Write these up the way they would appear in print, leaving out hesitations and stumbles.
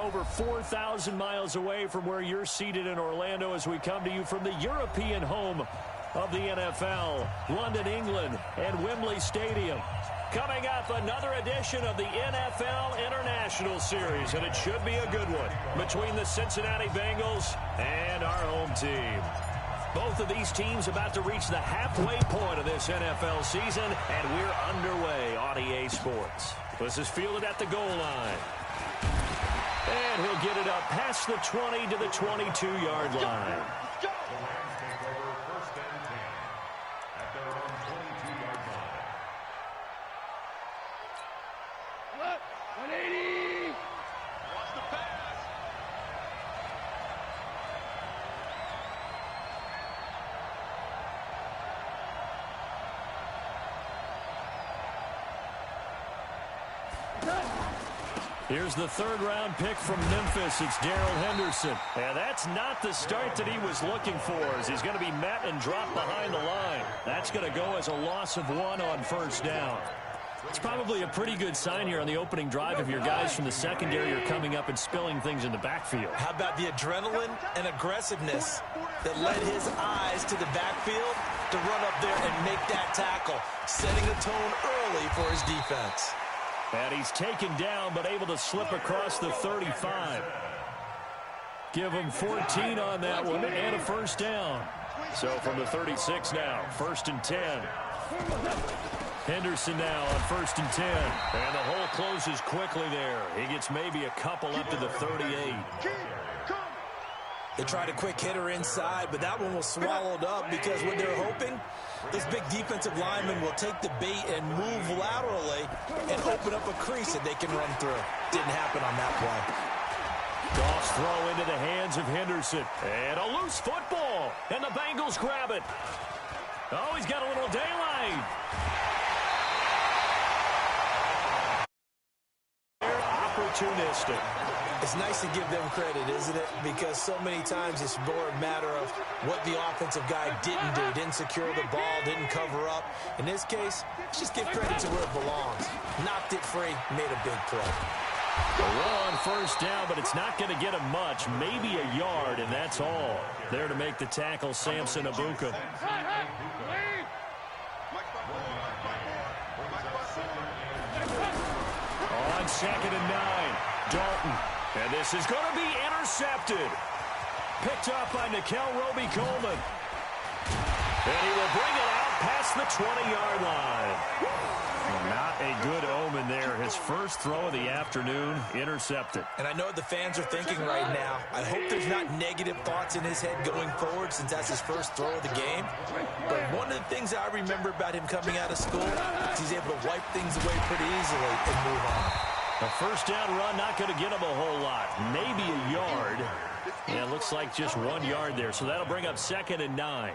over 4,000 miles away from where you're seated in Orlando as we come to you from the European home of the NFL, London, England, and Wembley Stadium. Coming up, another edition of the NFL International Series, and it should be a good one between the Cincinnati Bengals and our home team. Both of these teams about to reach the halfway point of this NFL season, and we're underway on EA Sports. This is fielded at the goal line. And he'll get it up past the 20 to the 22-yard line. Here's the third-round pick from Memphis. It's Darrell Henderson. And that's not the start that he was looking for, as he's going to be met and dropped behind the line. That's going to go as a loss of 1 on first down. It's probably a pretty good sign here on the opening drive if your guys from the secondary are coming up and spilling things in the backfield. How about the adrenaline and aggressiveness that led his eyes to the backfield to run up there and make that tackle, setting a tone early for his defense. And he's taken down, but able to slip across the 35. Give him 14 on that one, and a first down. So from the 36 now, 1st and 10. Henderson now on 1st and 10. And the hole closes quickly there. He gets maybe a couple up to the 38. They tried a quick hitter inside, but that one was swallowed up because what they're hoping, this big defensive lineman will take the bait and move laterally and open up a crease that they can run through. Didn't happen on that play. Goff's throw into the hands of Henderson. And a loose football. And the Bengals grab it. Oh, he's got a little daylight. They're opportunistic. It's nice to give them credit, isn't it? Because so many times it's more a matter of what the offensive guy didn't do. Didn't secure the ball, didn't cover up. In this case, let's just give credit to where it belongs. Knocked it free, made a big play. A run on first down, but it's not going to get him much. Maybe a yard, and that's all. There to make the tackle, Samson Abuka. On 2nd and 9, Dalton. And this is going to be intercepted. Picked up by Nikel Roby-Coleman. And he will bring it out past the 20-yard line. Not a good omen there. His first throw of the afternoon, intercepted. And I know what the fans are thinking right now. I hope there's not negative thoughts in his head going forward since that's his first throw of the game. But one of the things I remember about him coming out of school is he's able to wipe things away pretty easily and move on. A first down run, not going to get him a whole lot. Maybe a yard. Yeah, it looks like just 1 yard there. So that'll bring up 2nd and 9.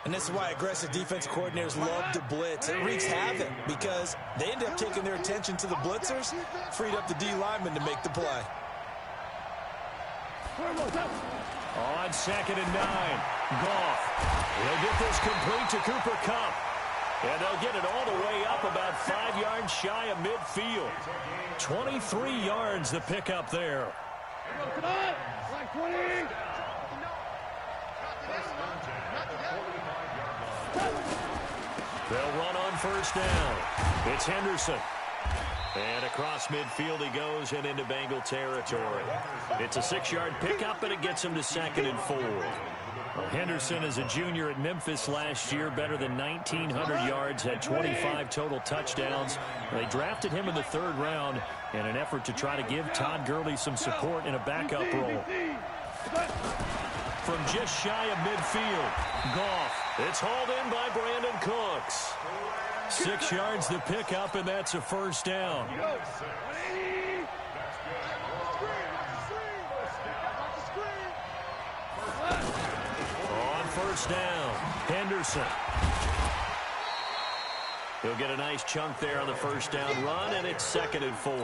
And this is why aggressive defense coordinators love to blitz. It wreaks havoc because they end up taking their attention to the blitzers, freed up the D lineman to make the play. On 2nd and 9, Goff. He'll get this complete to Cooper Kupp. And they'll get it all the way up about 5 yards shy of midfield. 23 yards the pickup there. They'll run on first down. It's Henderson. And across midfield he goes and into Bengal territory. It's a 6-yard pickup, and it gets him to 2nd and 4. Well, Henderson is a junior at Memphis last year, better than 1,900 yards, had 25 total touchdowns. They drafted him in the 3rd round in an effort to try to give Todd Gurley some support in a backup role. From just shy of midfield, Goff. It's hauled in by Brandon Cooks. 6 yards the pickup, and that's a first down. On first down, Henderson. He'll get a nice chunk there on the first down run, and it's 2nd and 4.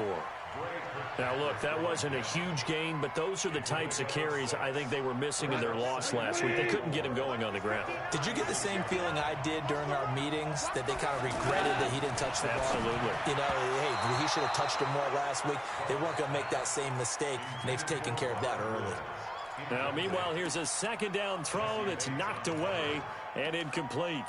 Now, look, that wasn't a huge gain, but those are the types of carries I think they were missing in their loss last week. They couldn't get him going on the ground. Did you get the same feeling I did during our meetings, that they kind of regretted that he didn't touch the ball? Absolutely. You know, hey, he should have touched him more last week. They weren't going to make that same mistake, and they've taken care of that early. Now, meanwhile, here's a second down throw that's knocked away and incomplete.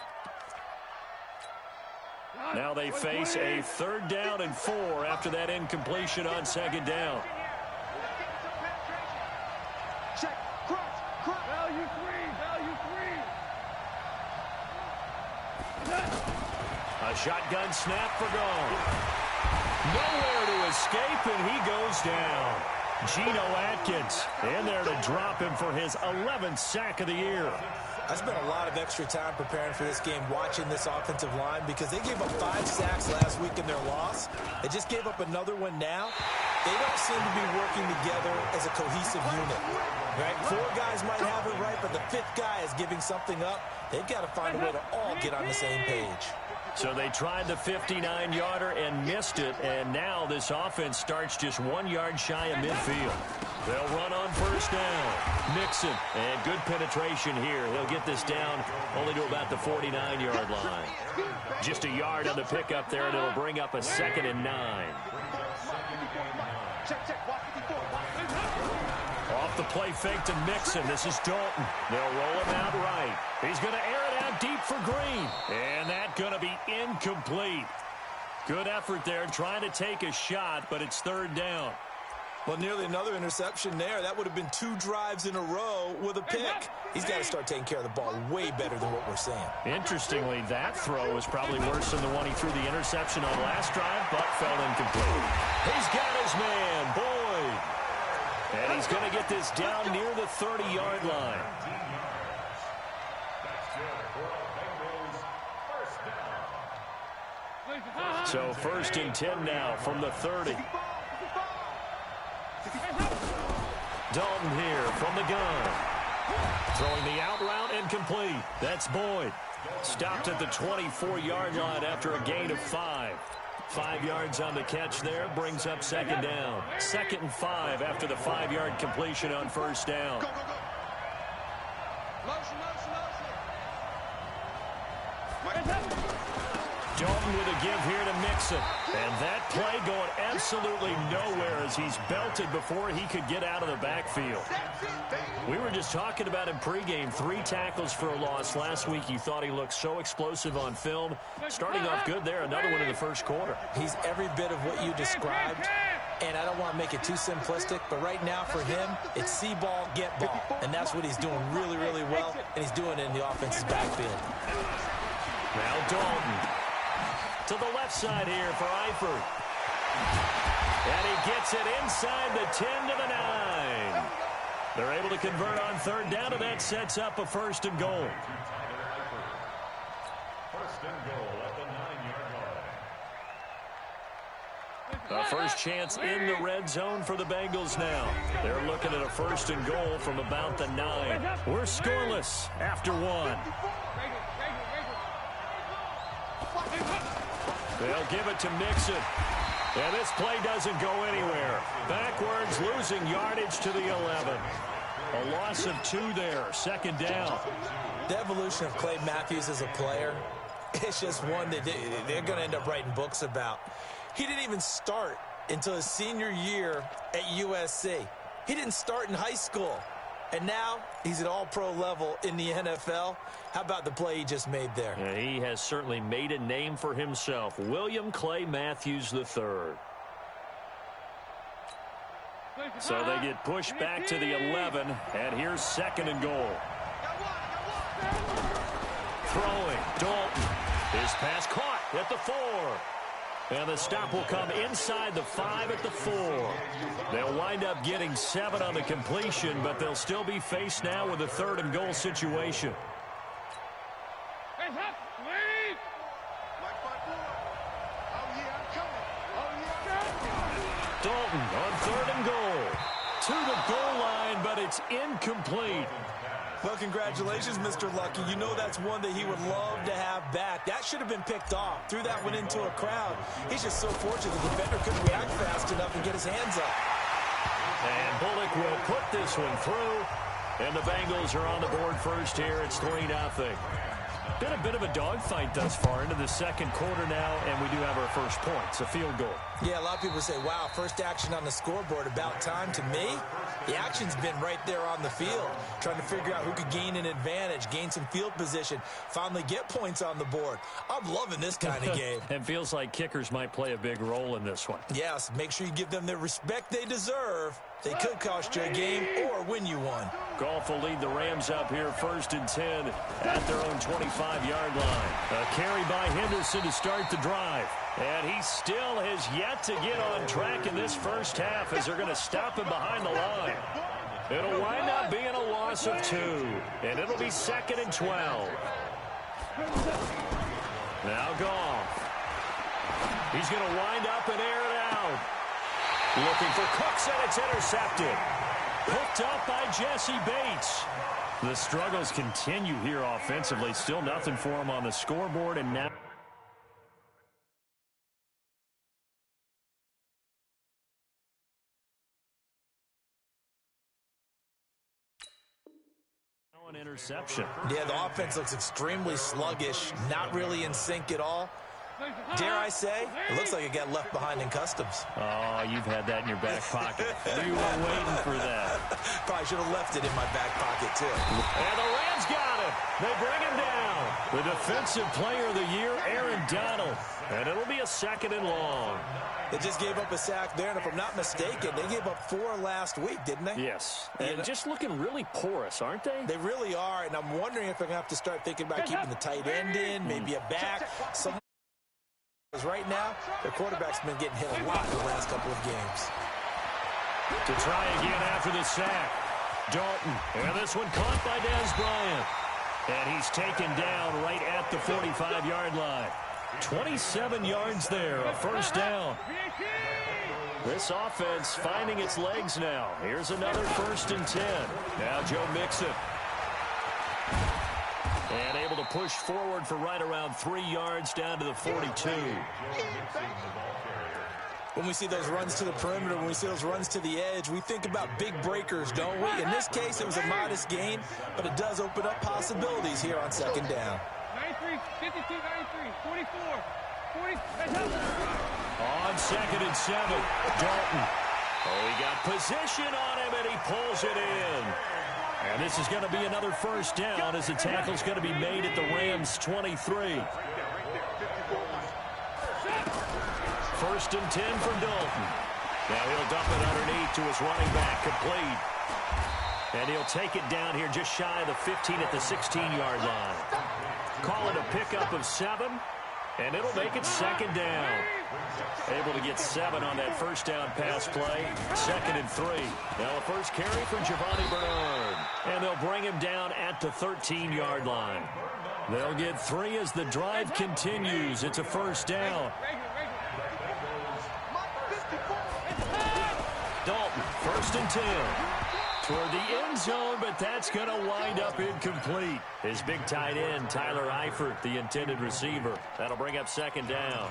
Now they face a 3rd down and 4 after that incompletion on 2nd down. Check, crunch, value 3. A shotgun snap for gone. Nowhere to escape, and he goes down. Geno Atkins in there to drop him for his 11th sack of the year. I spent a lot of extra time preparing for this game, watching this offensive line, because they gave up 5 sacks last week in their loss. They just gave up another one now. They don't seem to be working together as a cohesive unit. Right? 4 guys might have it right, but the 5th guy is giving something up. They've got to find a way to all get on the same page. So they tried the 59-yarder and missed it, and now this offense starts just 1 yard shy of midfield. They'll run on 1st down. Mixon, and good penetration here. He'll get this down only to about the 49-yard line. Just a yard on the pickup there, and it'll bring up a 2nd and 9. Off the play fake to Mixon. This is Dalton. They'll roll him out right. He's going to air it out deep for Green. And that's going to be incomplete. Good effort there trying to take a shot, but it's 3rd down. Well, nearly another interception there. That would have been 2 drives in a row with a pick. He's got to start taking care of the ball way better than what we're saying. Interestingly, that throw was probably worse than the one he threw the interception on last drive, but fell incomplete. He's got his man, Boyd. And he's going to get this down near the 30-yard line. So 1st and 10 now from the 30. Dalton here from the gun. Throwing the out route incomplete. That's Boyd. Stopped at the 24-yard line after a gain of 5. 5 yards on the catch there. Brings up 2nd down. 2nd and 5 after the 5-yard completion on 1st down. Dalton with a give here to Mixon. And that play going absolutely nowhere as he's belted before he could get out of the backfield. We were just talking about him pregame. 3 tackles for a loss last week. You thought he looked so explosive on film. Starting off good there. Another one in the 1st quarter. He's every bit of what you described. And I don't want to make it too simplistic, but right now for him, it's see ball, get ball. And that's what he's doing really, really well. And he's doing it in the offense's backfield. Now Dalton. To the left side here for Eifert. And he gets it inside the 10 to the 9. They're able to convert on 3rd down, and that sets up a 1st and goal. 1st and goal at the 9-yard line. A first chance in the red zone for the Bengals now. They're looking at a 1st and goal from about the 9. We're scoreless after 1. They'll give it to Mixon. And this play doesn't go anywhere. Backwards, losing yardage to the 11. A loss of 2 there. 2nd down. The evolution of Clay Matthews as a player, it's just one that they're going to end up writing books about. He didn't even start until his senior year at USC. He didn't start in high school. And now he's at all-pro level in the NFL. How about the play he just made there? Yeah, he has certainly made a name for himself. William Clay Matthews III. So they get pushed back to the 11, and here's 2nd and goal. Throwing, Dalton. His pass caught at the 4. And the stop will come inside the 5 at the 4. They'll wind up getting 7 on the completion, but they'll still be faced now with a 3rd and goal situation. Dalton on 3rd and goal. To the goal line, but it's incomplete. Well, congratulations, Mr. Lucky. You know that's one that he would love to have back. That should have been picked off. Threw that one into a crowd. He's just so fortunate the defender couldn't react fast enough and get his hands up. And Bullock will put this one through. And the Bengals are on the board first here. It's 3-0. Been a bit of a dogfight thus far into the second quarter now, and we do have our first point. It's a field goal. Yeah, a lot of people say, wow, first action on the scoreboard, about time. To me, the action's been right there on the field, trying to figure out who could gain an advantage, gain some field position, finally get points on the board. I'm loving this kind of game. It feels like kickers might play a big role in this one. Yes, make sure you give them the respect they deserve. They could cost you a game or win you one. Goff will lead the Rams up here 1st and 10 at their own 25-yard line. A carry by Henderson to start the drive. And he still has yet to get on track in this first half as they're going to stop him behind the line. It'll wind up being a loss of 2. And it'll be 2nd and 12. Now Goff. He's going to wind up and air it out. Looking for Cooks, and it's intercepted. Picked up by Jesse Bates. The struggles continue here offensively. Still nothing for him on the scoreboard, and now an interception. Yeah, the offense looks extremely sluggish, not really in sync at all. Dare I say, it looks like it got left behind in customs. Oh, you've had that in your back pocket. You were waiting for that. Probably should have left it in my back pocket, too. And the Rams got it. They bring him down. The defensive player of the year, Aaron Donald. And it'll be a 2nd and long. They just gave up a sack there, and if I'm not mistaken, they gave up 4 last week, didn't they? Yes. And just looking really porous, aren't they? They really are, and I'm wondering if they're going to have to start thinking about keeping the tight end in, maybe a back, some. Right now, their quarterback's been getting hit a lot in the last couple of games. To try again after the sack. Dalton. And this one caught by Dez Bryant. And he's taken down right at the 45-yard line. 27 yards there, a first down. This offense finding its legs now. Here's another 1st and 10. Now Joe Mixon. And able to push forward for right around 3 yards down to the 42. When we see those runs to the perimeter, when we see those runs to the edge, we think about big breakers, don't we? In this case, it was a modest gain, but it does open up possibilities here on 2nd down. 93, 52, 93, 44, 40. On 2nd and 7, Dalton. Oh, he got position on him, and he pulls it in. And this is going to be another first down as the tackle's going to be made at the Rams' 23. 1st and 10 from Dalton. Now he'll dump it underneath to his running back, complete. And he'll take it down here just shy of the 15 at the 16-yard line. Call it a pickup of 7, and it'll make it 2nd down. Able to get 7 on that first down pass play. 2nd and 3. Now a first carry for Giovanni Bernard. And they'll bring him down at the 13-yard line. They'll get 3 as the drive continues. It's a first down. Dalton, 1st and 10. Toward the end zone, but that's going to wind up incomplete. His big tight end, Tyler Eifert, the intended receiver. That'll bring up 2nd down.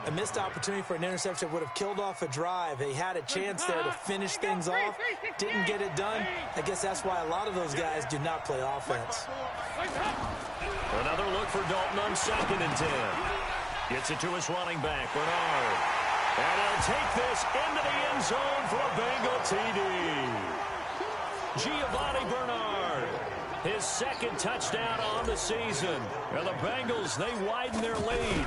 A missed opportunity for an interception would have killed off a drive. They had a chance there to finish things off. Didn't get it done. I guess that's why a lot of those guys do not play offense. Another look for Dalton on 2nd and 10. Gets it to his running back, Bernard. And he'll take this into the end zone for a Bengal TD. Giovanni Bernard, his 2nd touchdown on the season. And the Bengals, they widen their lead.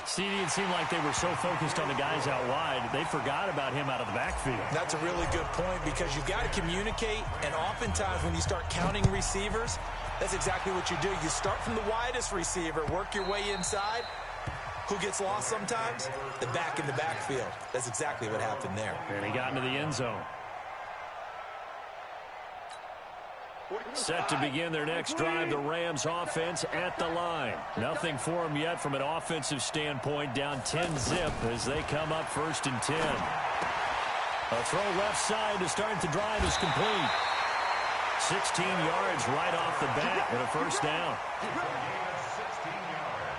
CD, it seemed like they were so focused on the guys out wide, they forgot about him out of the backfield. That's a really good point because you've got to communicate, and oftentimes when you start counting receivers, that's exactly what you do. You start from the widest receiver, work your way inside. Who gets lost sometimes? The back in the backfield. That's exactly what happened there. And he got into the end zone. Set to begin their next drive, the Rams offense at the line. Nothing for them yet from an offensive standpoint, down 10-zip as they come up 1st and 10. A throw left side to start the drive is complete. 16 yards right off the bat and a first down.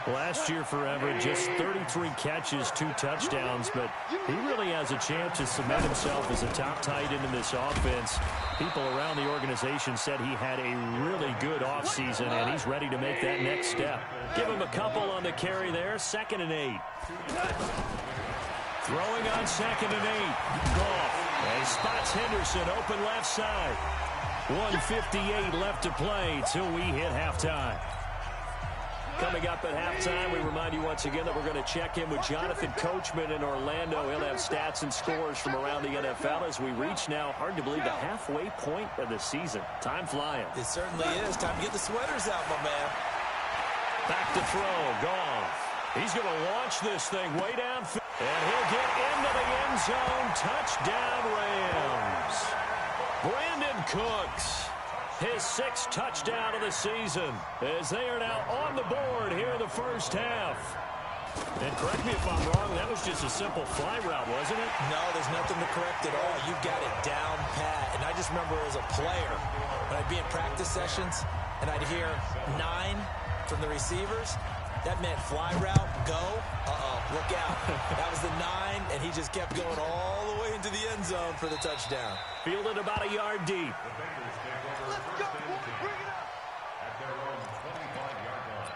Last year for Everett, just 33 catches, 2 touchdowns, but he really has a chance to cement himself as a top tight end in this offense. People around the organization said he had a really good offseason, and he's ready to make that next step. Give him a couple on the carry there, 2nd and 8. Throwing on 2nd and 8. Goff. And he spots Henderson open left side. 1:58 left to play till we hit halftime. Coming up at halftime, we remind you once again that we're going to check in with Jonathan Coachman in Orlando. He'll have stats and scores from around the NFL as we reach now, hard to believe, the halfway point of the season. Time flying. It certainly is. Time to get the sweaters out, my man. Back to throw. Goff. He's going to launch this thing way downfield. And he'll get into the end zone. Touchdown, Rams. Brandon Cooks. His 6th touchdown of the season as they are now on the board here in the first half. And correct me if I'm wrong, that was just a simple fly route, wasn't it? No, there's nothing to correct at all. You got it down pat. And I just remember as a player, when I'd be in practice sessions and I'd hear 9 from the receivers, that meant fly route, go, look out. That was the 9, and he just kept going all the way into the end zone for the touchdown. Fielded about a yard deep. Let's go. Bring it up. At their own 25-yard line.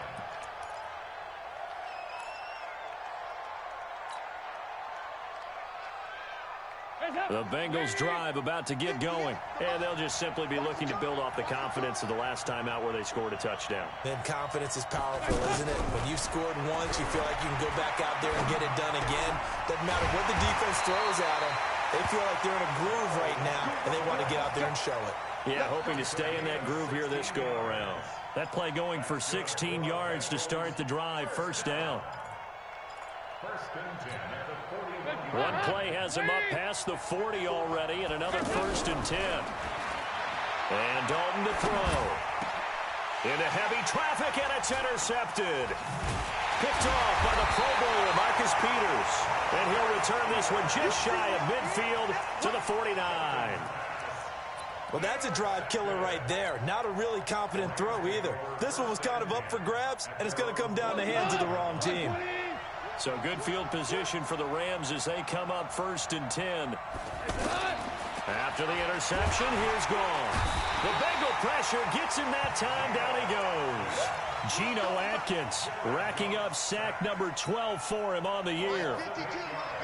The Bengals drive about to get going. And they'll just simply be looking to build off the confidence of the last time out where they scored a touchdown. Man, confidence is powerful, isn't it? When you've scored once, you feel like you can go back out there and get it done again. Doesn't matter what the defense throws at them. They feel like they're in a groove right now, and they want to get out there and show it. Yeah, hoping to stay in that groove here this go-around. That play going for 16 yards to start the drive. First down. First and 10 at the 41. One play has him up past the 40 already, and another 1st and 10. And Dalton to throw. Into heavy traffic, and it's intercepted. Picked off by the Pro Bowler, Marcus Peters. And he'll return this one just shy of midfield to the 49. Well, that's a drive killer right there. Not a really confident throw either. This one was kind of up for grabs, and it's going to come down the hands of the wrong team. So good field position for the Rams as they come up 1st and 10. After the interception, here's Goff. The Bengal pressure gets him that time. Down he goes. Geno Atkins racking up sack number 12 for him on the year.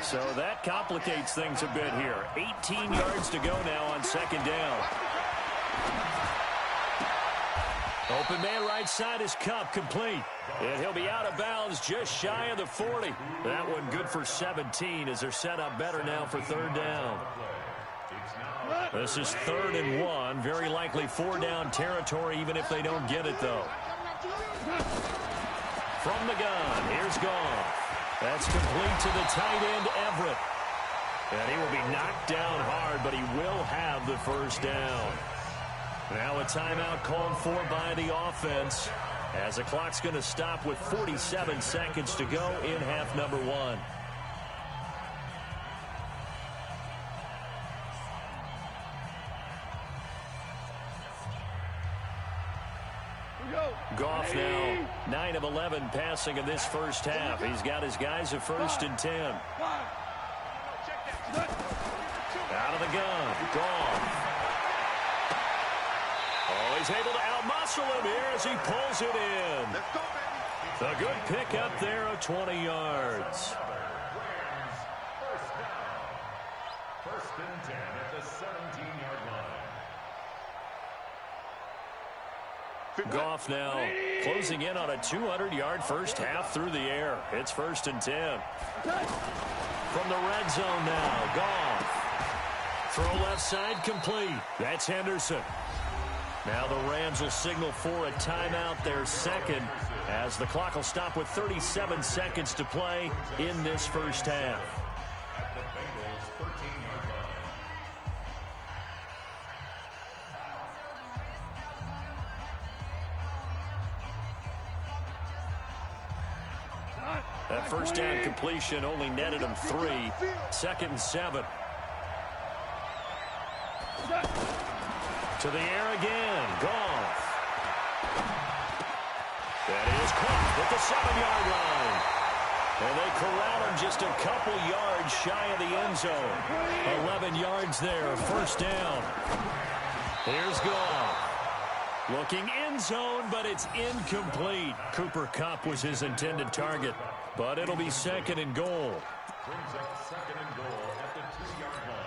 So that complicates things a bit here. 18 yards to go now on 2nd down. Open man right side is Cup, complete. And he'll be out of bounds just shy of the 40. That one good for 17 as they're set up better now for 3rd down. This is 3rd and 1. Very likely 4-down territory even if they don't get it, though. From the gun, here's Goff. That's complete to the tight end, Everett. And he will be knocked down hard, but he will have the first down. Now a timeout called for by the offense as the clock's going to stop with 47 seconds to go in half number 1. Goff now 9 of 11 passing in this first half. He's got his guys at 1st and 10. Out of the gun, Goff. Oh, he's able to outmuscle him here as he pulls it in. A good pick up there of 20 yards. First and 10 at the 17-yard line. Goff now closing in on a 200-yard first half through the air. It's 1st and 10. From the red zone now, Goff. Throw left side complete. That's Henderson. Now the Rams will signal for a timeout, their 2nd, as the clock will stop with 37 seconds to play in this first half. At the Bengals' 13-yard line. That first down completion only netted him 3. 2nd and 7. To the air again. Goff. That is caught at the 7-yard line. And they corral him just a couple yards shy of the end zone. 11 yards there, first down. Here's Goff. Looking end zone, but it's incomplete. Cooper Kupp was his intended target, but it'll be second and goal. Brings up second and goal at the 2-yard line.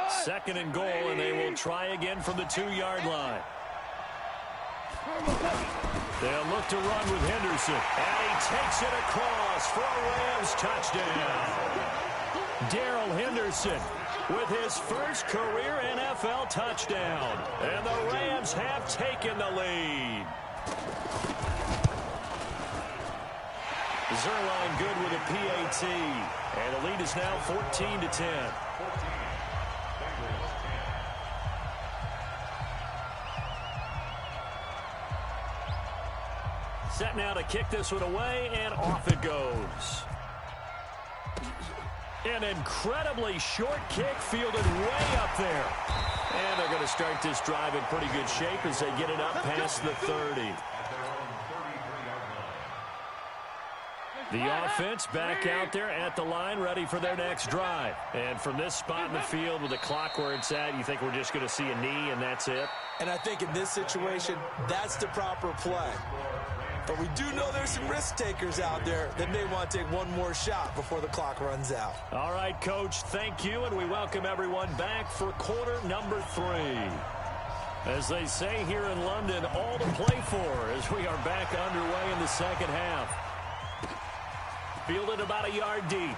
Second and goal, and they will try again from the 2-yard line. They'll look to run with Henderson. And he takes it across for a Rams touchdown. Darrell Henderson with his first career NFL touchdown. And the Rams have taken the lead. Zerline good with a PAT. And the lead is now 14-10. Set now to kick this one away, and off it goes. An incredibly short kick fielded way up there. And they're going to start this drive in pretty good shape as they get it up past the 30. The offense back out there at the line, ready for their next drive. And from this spot in the field with the clock where it's at, you think we're just going to see a knee and that's it? And I think in this situation, that's the proper play. But we do know there's some risk takers out there that may want to take one more shot before the clock runs out. All right, Coach, thank you, and we welcome everyone back for quarter number 3. As they say here in London, all to play for as we are back underway in the second half. Fielded about a yard deep.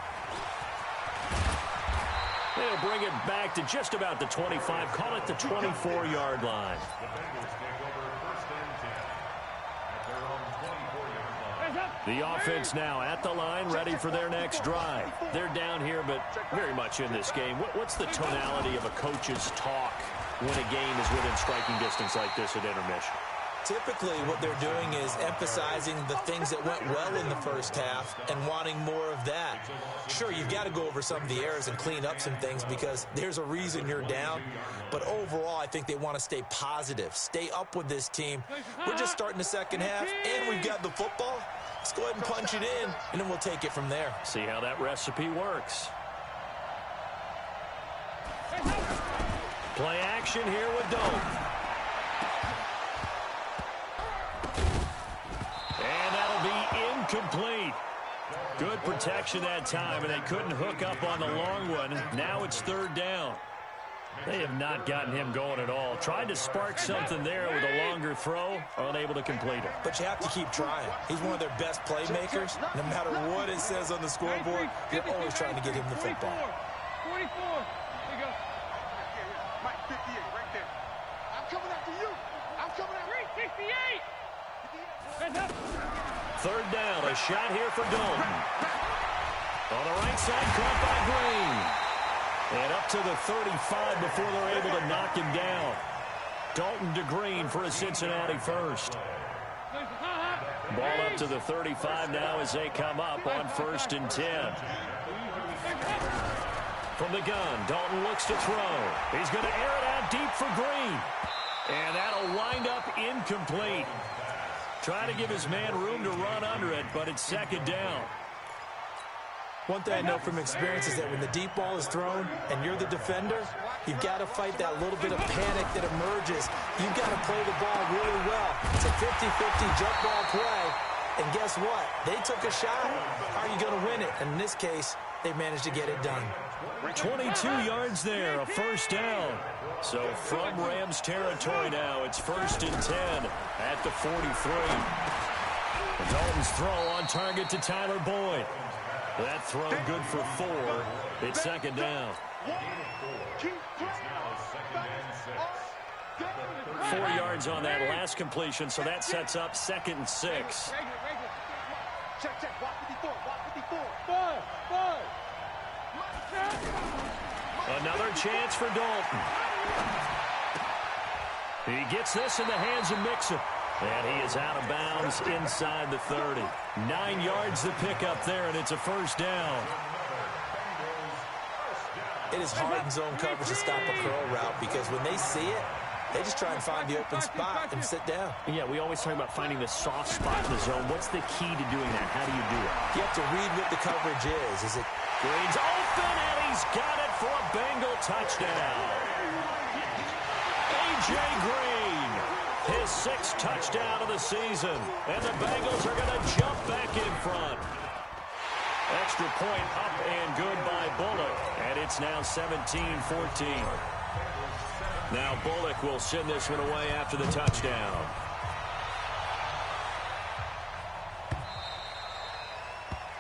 They'll bring it back to just about the 25, call it the 24-yard line. The Bengals take over first and 10 at their own 24-yard line. The offense now at the line, ready for their next drive. They're down here, but very much in this game. What's the tonality of a coach's talk when a game is within striking distance like this at intermission? Typically, what they're doing is emphasizing the things that went well in the first half and wanting more of that. Sure, you've got to go over some of the errors and clean up some things because there's a reason you're down. But overall, I think they want to stay positive, stay up with this team. We're just starting the second half, and we've got the football. Let's go ahead and punch it in, and then we'll take it from there. See how that recipe works. Play action here with Doak. And that'll be incomplete. Good protection that time, and they couldn't hook up on the long one. Now it's third down. They have not gotten him going at all. Tried to spark something there with a longer throw, unable to complete it. But you have to keep trying. He's one of their best playmakers. No matter what it says on the scoreboard, you're always trying to get him the football. 44. There you go. Mike, 58, right there. I'm coming after you. I'm coming after you. 368. Third down, a shot here for Dalton. On the right side, caught by Green. And up to the 35 before they're able to knock him down. Dalton to Green for a Cincinnati first. Ball up to the 35 now as they come up on 1st and 10. From the gun, Dalton looks to throw. He's going to air it out deep for Green. And that'll wind up incomplete. Trying to give his man room to run under it, but it's second down. One thing I know from experience is that when the deep ball is thrown and you're the defender, you've got to fight that little bit of panic that emerges. You've got to play the ball really well. It's a 50-50 jump ball play. And guess what? They took a shot. How are you going to win it? And in this case, they managed to get it done. 22 yards there, a first down. So from Rams territory now, it's 1st and 10 at the 43. Dalton's throw on target to Tyler Boyd. That throw good for 4. It's second down. 4 yards on that last completion, so that sets up 2nd and 6. Check. Walk 54. Walk 54. Another chance for Dalton. He gets this in the hands of Mixon. And he is out of bounds inside the 30. 9 yards to pick up there, and it's a first down. It is hard in zone coverage to stop a curl route because when they see it, they just try and find the open spot and sit down. Yeah, we always talk about finding the soft spot in the zone. What's the key to doing that? How do you do it? You have to read what the coverage is. Is it Green's open, and he's got it for a Bengal touchdown. A.J. Green, his 6th touchdown of the season. And the Bengals are going to jump back in front. Extra point up and good by Bullock. And it's now 17-14. Now Bullock will send this one away after the touchdown.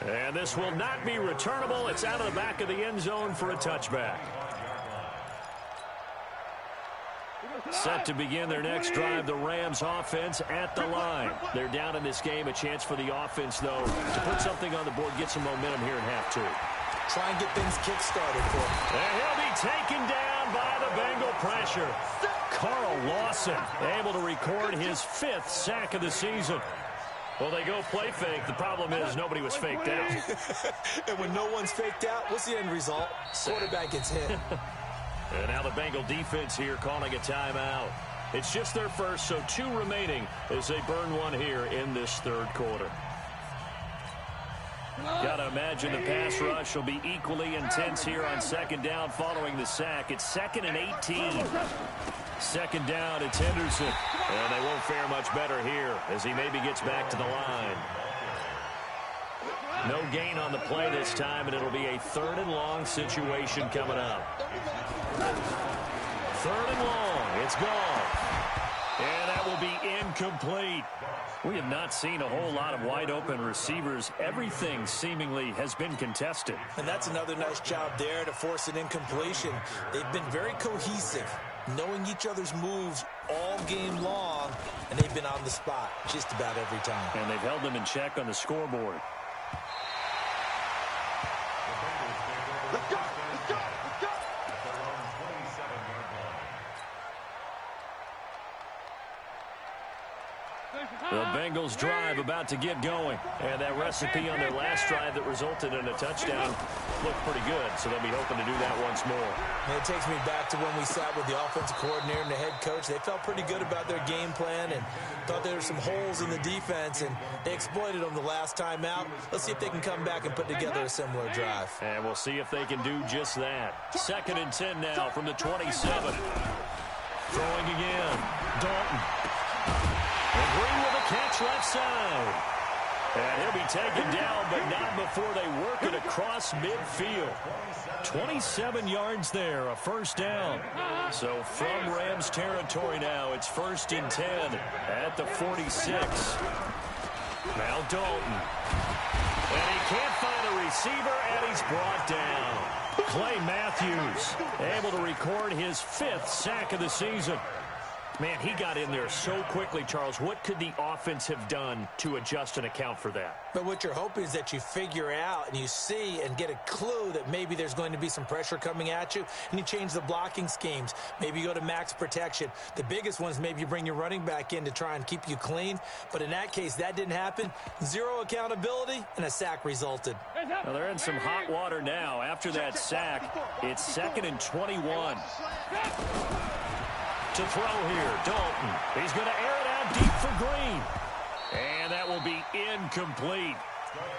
And this will not be returnable. It's out of the back of the end zone for a touchback. Set to begin their next drive, the Rams offense at the line. They're down in this game. A chance for the offense, though, to put something on the board, get some momentum here in half 2. try and get things kick-started for him? And he'll be taken down by the Bengal pressure. Carl Lawson able to record his 5th sack of the season. Well, they go play fake. The problem is nobody was faked out. And when no one's faked out, what's the end result? Quarterback gets hit. And now the Bengal defense here calling a timeout. It's just their first, so 2 remaining as they burn one here in this 3rd quarter. Got to imagine the pass rush will be equally intense here on 2nd down following the sack. It's 2nd and 18. 2nd down, it's Henderson. And they won't fare much better here as he maybe gets back to the line. No gain on the play this time, and it'll be a 3rd and long situation coming up. 3rd and long. It's gone. And that will be incomplete. We have not seen a whole lot of wide-open receivers. Everything seemingly has been contested. And that's another nice job there to force an incompletion. They've been very cohesive, knowing each other's moves all game long, and they've been on the spot just about every time. And they've held them in check on the scoreboard. Let's go! Let's go! Let's go! The Bengals drive about to get going. And that recipe on their last drive that resulted in a touchdown looked pretty good. So they'll be hoping to do that once more. And it takes me back to when we sat with the offensive coordinator and the head coach. They felt pretty good about their game plan and thought there were some holes in the defense, and they exploited them the last time out. Let's see if they can come back and put together a similar drive. And we'll see if they can do just that. 2nd and 10 now from the 27. Throwing again. Dalton. And Green with a catch left side. And he'll be taken down, but not before they work it across midfield. 27 yards there, a 1st down. So from Rams territory now, it's 1st and 10 at the 46. Now Dalton. And he can't find a receiver, and he's brought down. Clay Matthews able to record his 5th sack of the season. Man, he got in there so quickly, Charles. What could the offense have done to adjust and account for that? But what you're hoping is that you figure out and you see and get a clue that maybe there's going to be some pressure coming at you, and you change the blocking schemes. Maybe you go to max protection. The biggest one is maybe you bring your running back in to try and keep you clean. But in that case, that didn't happen. 0 accountability, and a sack resulted. Well, they're in some hot water now. After that sack, it's 2nd and 21. To throw here, Dalton. He's going to air it out deep for Green. And that will be incomplete.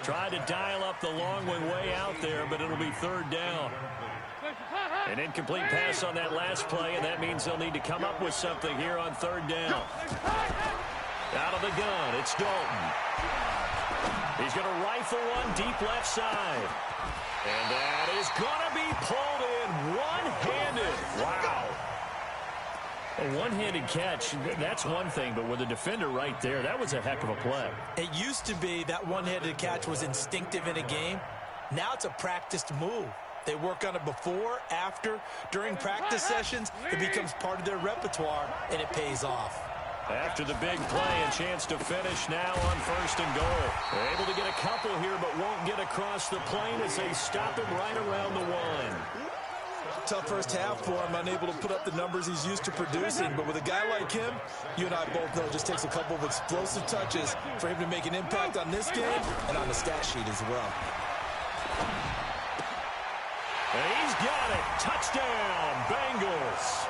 Tried to dial up the long one way out there, but it'll be 3rd down. An incomplete pass on that last play, and that means they'll need to come up with something here on 3rd down. Out of the gun, it's Dalton. He's going to rifle one deep left side. And that is going to be pulled in one-handed. Wow. A one-handed catch, that's one thing, but with a defender right there, that was a heck of a play. It used to be that one-handed catch was instinctive in a game. Now it's a practiced move. They work on it before, after, during practice sessions. It becomes part of their repertoire, and it pays off. After the big play, a chance to finish now on 1st and goal. They're able to get a couple here, but won't get across the plane as they stop him right around the 1. Tough first half for him, unable to put up the numbers he's used to producing. But with a guy like him, you and I both know it just takes a couple of explosive touches for him to make an impact on this game and on the stat sheet as well. And he's got it. Touchdown, Bengals.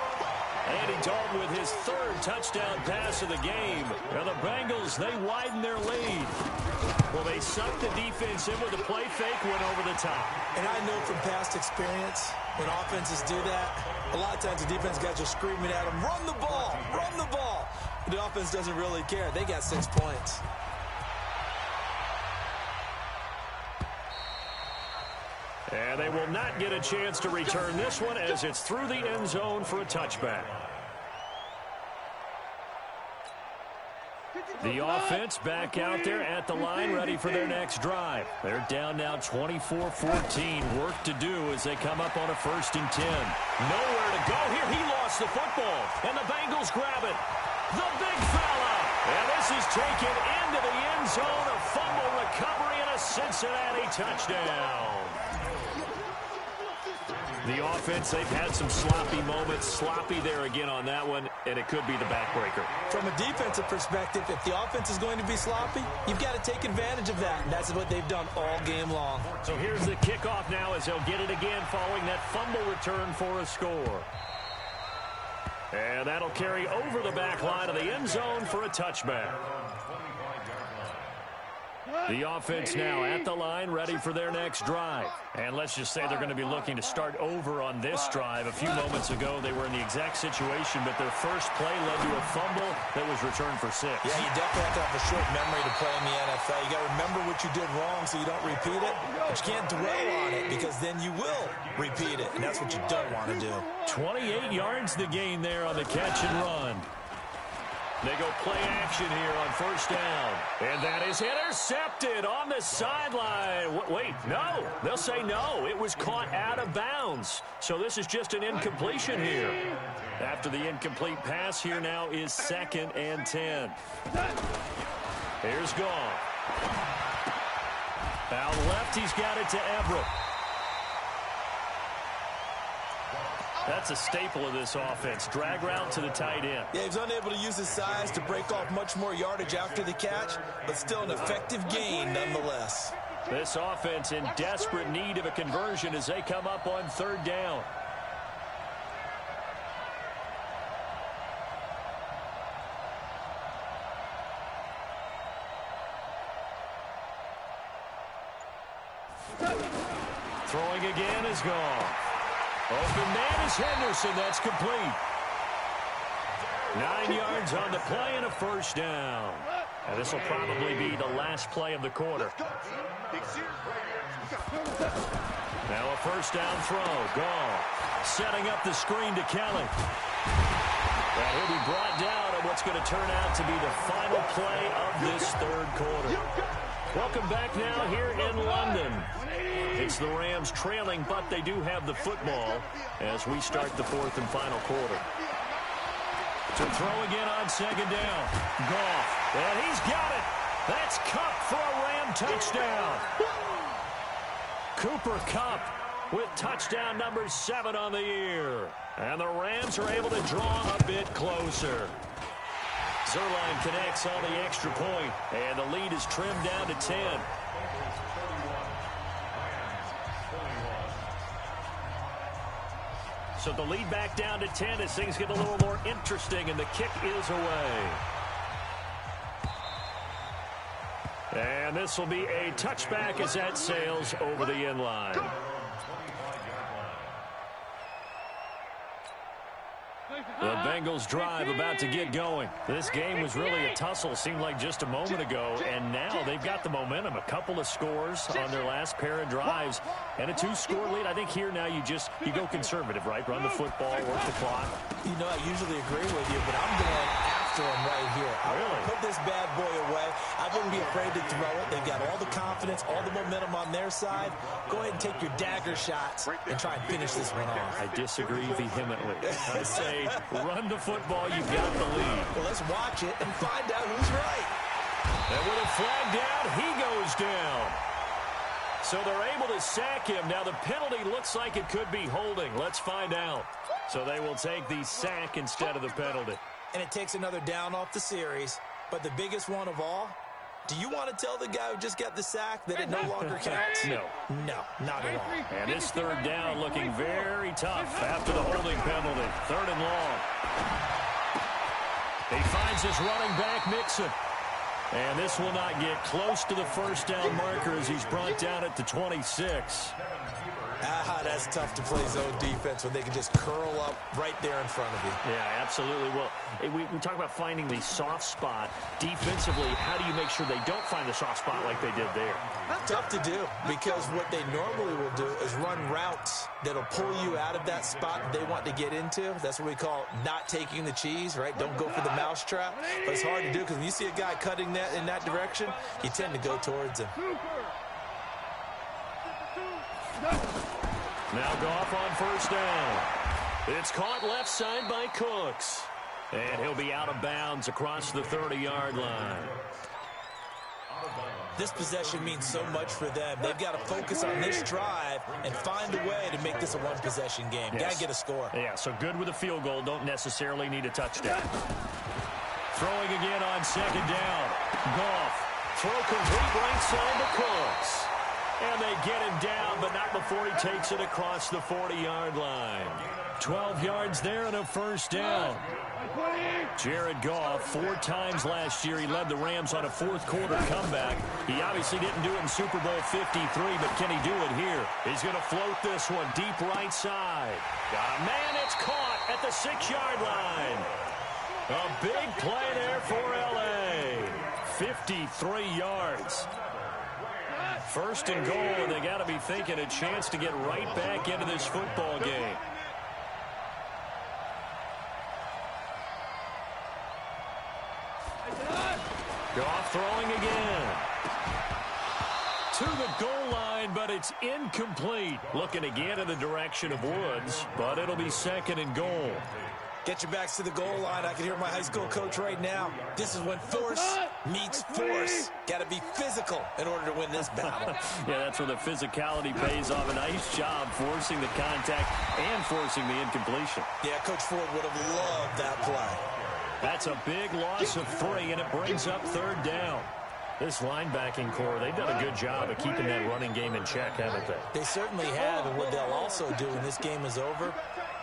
Andy Dalton with his third touchdown pass of the game. And the Bengals, they widen their lead. Well, they sucked the defense in with a play fake, went over the top. And I know from past experience, when offenses do that, a lot of times the defense guys are screaming at them, run the ball, run the ball. But the offense doesn't really care. They got 6 points. And they will not get a chance to return this one as it's through the end zone for a touchback. The offense back out there at the line, ready for their next drive. They're down now 24-14. Work to do as they come up on a 1st and 10. Nowhere to go here. He lost the football, and the Bengals grab it. The big fella. And this is taken into the end zone. A fumble recovery and a Cincinnati touchdown. The offense, they've had some sloppy moments. Sloppy there again on that one, and it could be the backbreaker. From a defensive perspective, if the offense is going to be sloppy, you've got to take advantage of that, and that's what they've done all game long. So here's the kickoff now as they'll get it again following that fumble return for a score. And that'll carry over the back line of the end zone for a touchback. The offense now at the line, ready for their next drive. And let's just say they're going to be looking to start over on this drive. A few moments ago, they were in the exact situation, but their first play led to a fumble that was returned for 6. Yeah, you definitely have to have a short memory to play in the NFL. You got to remember what you did wrong so you don't repeat it. But you can't dwell on it because then you will repeat it, and that's what you don't want to do. 28 yards the gain there on the catch and run. They go play action here on 1st down. And that is intercepted on the sideline. Wait, no. They'll say no. It was caught out of bounds. So this is just an incompletion here. After the incomplete pass, here now is 2nd and 10. Here's Goff. Out left, he's got it to Everett. That's a staple of this offense. Drag route to the tight end. Yeah, he's unable to use his size to break off much more yardage after the catch, but still an effective gain nonetheless. This offense in desperate need of a conversion as they come up on 3rd down. Throwing again is gone. Open man is Henderson. That's complete. 9 yards on the play and a 1st down. And this will probably be the last play of the quarter. Now a 1st down throw. Goff setting up the screen to Kelly. And he'll be brought down on what's going to turn out to be the final play of this 3rd quarter. Welcome back now here in London. It's the Rams trailing, but they do have the football as we start the 4th and final quarter. To throw again on 2nd down. Goff. And he's got it. That's Kupp for a Ram touchdown. Cooper Kupp with touchdown number 7 on the year. And the Rams are able to draw a bit closer. Zerline connects on the extra point, and the lead is trimmed down to 10. So the lead back down to 10 as things get a little more interesting, and the kick is away. And this will be a touchback as that sails over the end line. The Bengals drive about to get going. This game was really a tussle, seemed like just a moment ago, and now they've got the momentum. A couple of scores on their last pair of drives, and a 2-score lead. I think here now you go conservative, right? Run the football, work the clock. You know, I usually agree with you, but I'm going after him right here. I want to put this bad boy away. I wouldn't be afraid to throw it. They've got all the confidence, all the momentum on their side. Go ahead and take your dagger shots and try and finish this one off. I disagree vehemently. I say run the football, you've got the lead. Well, let's watch it and find out who's right. And with a flag down, he goes down. So they're able to sack him. Now the penalty looks like it could be holding. Let's find out. So they will take the sack instead of the penalty. And it takes another down off the series. But the biggest one of all, do you want to tell the guy who just got the sack that it no longer counts? No. No, not at all. And this third down looking very tough after the holding penalty. 3rd and long. He finds his running back, Mixon. And this will not get close to the first down marker as he's brought down at the 26. That's tough to play zone defense when they can just curl up right there in front of you. Yeah, absolutely. Well, we talk about finding the soft spot. Defensively, how do you make sure they don't find the soft spot like they did there? Tough to do, because what they normally will do is run routes that'll pull you out of that spot they want to get into. That's what we call not taking the cheese, right? Don't go for the mousetrap. But it's hard to do because when you see a guy cutting that in that direction, you tend to go towards him. Now Goff on first down. It's caught left side by Cooks. And he'll be out of bounds across the 30-yard line. This possession means so much for them. They've got to focus on this drive and find a way to make this a one-possession game. Yes. Got to get a score. Yeah, so good with a field goal. Don't necessarily need a touchdown. Throwing again on 2nd down. Goff. Throw complete right side to Cooks. And they get him down, but not before he takes it across the 40-yard line. 12 yards there and a first down. Jared Goff, 4 times last year, he led the Rams on a fourth-quarter comeback. He obviously didn't do it in Super Bowl 53, but can he do it here? He's going to float this one deep right side. Got a man, it's caught at the 6-yard line. A big play there for L.A. 53 yards. 1st and goal, and they got to be thinking a chance to get right back into this football game. Goff throwing again. To the goal line, but it's incomplete. Looking again in the direction of Woods, but it'll be 2nd and goal. Get your backs to the goal line. I can hear my high school coach right now. This is when force meets force. Got to be physical in order to win this battle. Yeah, that's where the physicality pays off. A nice job forcing the contact and forcing the incompletion. Yeah, Coach Ford would have loved that play. That's a big loss of 3, and it brings up 3rd down. This linebacking core, they've done a good job of keeping that running game in check, haven't they? They certainly have, and what they'll also do when this game is over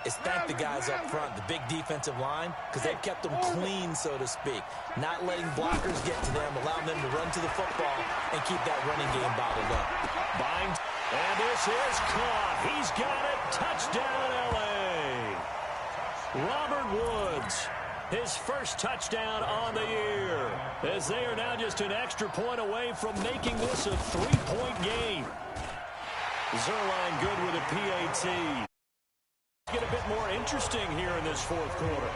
is thank the guys up front, the big defensive line, because they've kept them clean, so to speak. Not letting blockers get to them, allowing them to run to the football and keep that running game bottled up. And this is caught. He's got it. Touchdown, L.A. Robert Woods, his first touchdown on the year, as they are now just an extra point away from making this a 3-point game. Zuerlein good with a PAT. Get a bit more interesting here in this 4th quarter.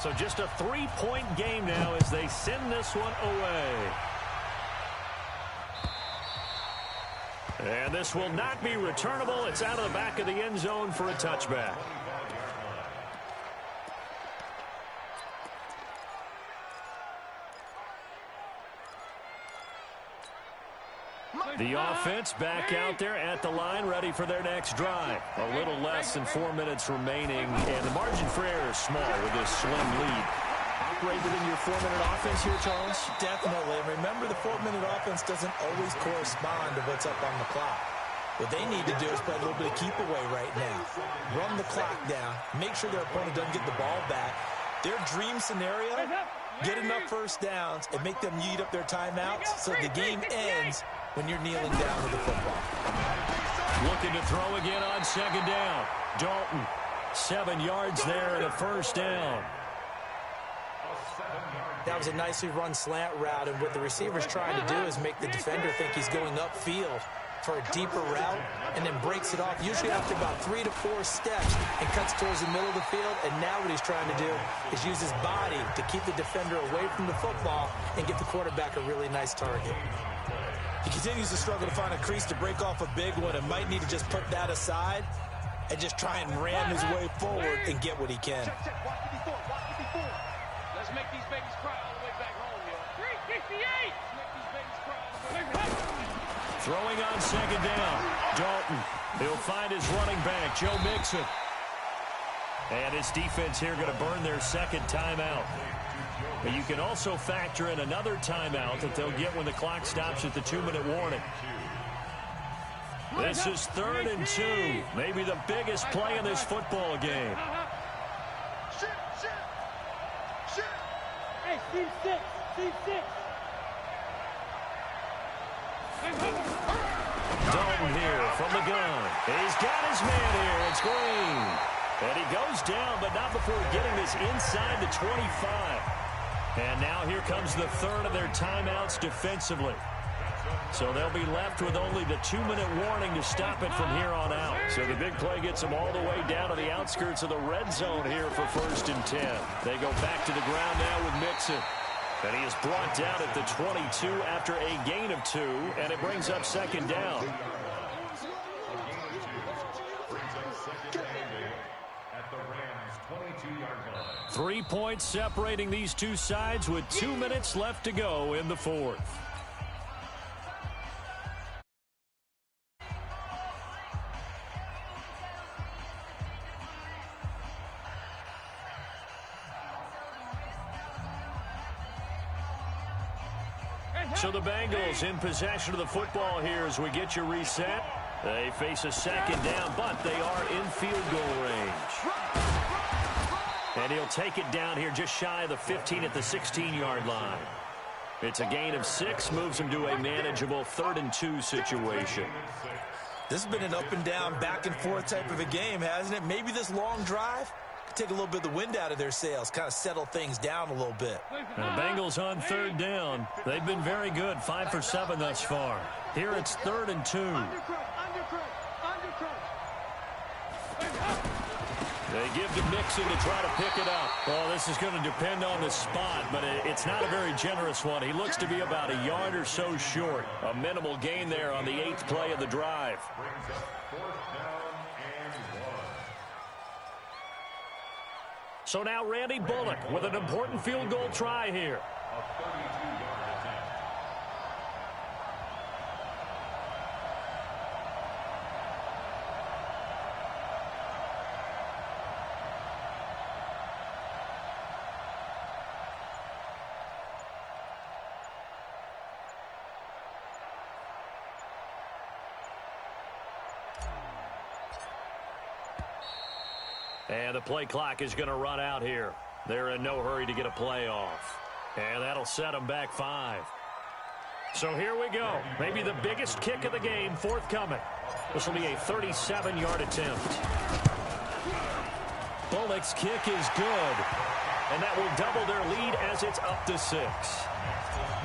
So just a 3-point game now as they send this one away. And this will not be returnable. It's out of the back of the end zone for a touchback. The offense back out there at the line, ready for their next drive. A little less than 4 minutes remaining, and the margin for error is small with this slim lead. Operate within your 4-minute offense here, Charles? Definitely. And remember, the 4-minute offense doesn't always correspond to what's up on the clock. What they need to do is play a little bit of keep away right now. Run the clock down. Make sure their opponent doesn't get the ball back. Their dream scenario, get enough first downs and make them eat up their timeouts so the game ends when you're kneeling down with the football. Looking to throw again on 2nd down. Dalton, 7 yards there and a first down. That was a nicely run slant route, and what the receiver's trying to do is make the defender think he's going upfield for a deeper route and then breaks it off, usually after about 3 to 4 steps, and cuts towards the middle of the field. And now what he's trying to do is use his body to keep the defender away from the football and give the quarterback a really nice target. He continues to struggle to find a crease to break off a big one and might need to just put that aside and just try and ram his way forward and get what he can. Let's make these babies cry all the way back home, yo. 368! Let's make these babies cry all the way back home. Throwing on second down. Dalton. He'll find his running back, Joe Mixon. And his defense here going to burn their second timeout. But you can also factor in another timeout that they'll get when the clock stops at the 2-minute warning. This is 3rd and 2. Maybe the biggest play in this football game. Hey, Steve 6. Steve 6. Dalton here from the gun. He's got his man here. It's Green. And he goes down, but not before getting this inside the 25. And now here comes the third of their timeouts defensively. So they'll be left with only the 2-minute warning to stop it from here on out. So the big play gets them all the way down to the outskirts of the red zone here for 1st and 10. They go back to the ground now with Mixon. And he is brought down at the 22 after a gain of 2, and it brings up second down. At the Rams' 22-yard line. 3 points separating these two sides with 2 minutes left to go in the fourth. So the Bengals in possession of the football here as we get you reset. They face a second down, but they are in field goal range. And he'll take it down here just shy of the 15 at the 16-yard line. It's a gain of 6, moves him to a manageable 3rd and 2 situation. This has been an up and down, back and forth type of a game, hasn't it? Maybe this long drive could take a little bit of the wind out of their sails, kind of settle things down a little bit. The Bengals on 3rd down. They've been very good, 5 for 7 thus far. Here it's 3rd and 2. They give to Mixon to try to pick it up. Well, this is going to depend on the spot, but it's not a very generous one. He looks to be about a yard or so short. A minimal gain there on the 8th play of the drive. Brings up 4th down and 1. So now Randy Bullock with an important field goal try here. A 32-yard attempt. And the play clock is going to run out here. They're in no hurry to get a play off. And that'll set them back 5. So here we go. Maybe the biggest kick of the game forthcoming. This will be a 37-yard attempt. Bullock's kick is good. And that will double their lead as it's up to 6.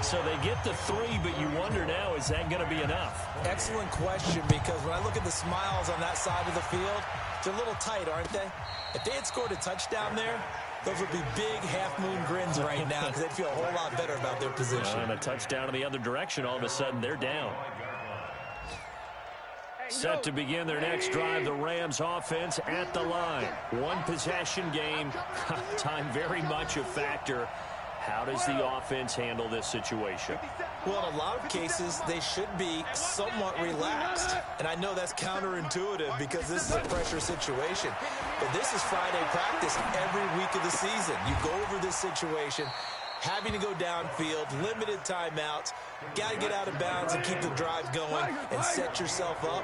So they get to 3, but you wonder now, is that going to be enough? Excellent question, because when I look at the smiles on that side of the field, they're a little tight, aren't they? If they had scored a touchdown there, those would be big half-moon grins right now because they'd feel a whole lot better about their position. And a touchdown in the other direction, all of a sudden they're down. Set to begin their next drive, the Rams offense at the line. One possession game, time very much a factor. How does the offense handle this situation? Well, in a lot of cases, they should be somewhat relaxed. And I know that's counterintuitive because this is a pressure situation. But this is Friday practice every week of the season. You go over this situation, having to go downfield, limited timeouts, got to get out of bounds and keep the drive going and set yourself up.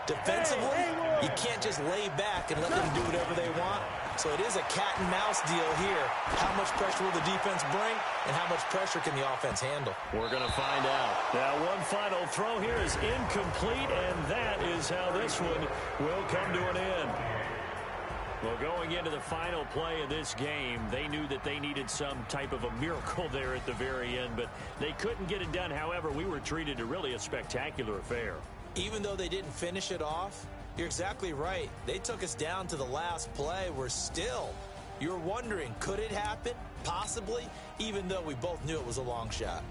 Defensively, you can't just lay back and let them do whatever they want. So it is a cat-and-mouse deal here. How much pressure will the defense bring, and how much pressure can the offense handle? We're going to find out. Now, one final throw here is incomplete, and that is how this one will come to an end. Well, going into the final play of this game, they knew that they needed some type of a miracle there at the very end, but they couldn't get it done. However, we were treated to really a spectacular affair. Even though they didn't finish it off, you're exactly right. They took us down to the last play. We're still, you're wondering, could it happen? Possibly, even though we both knew it was a long shot.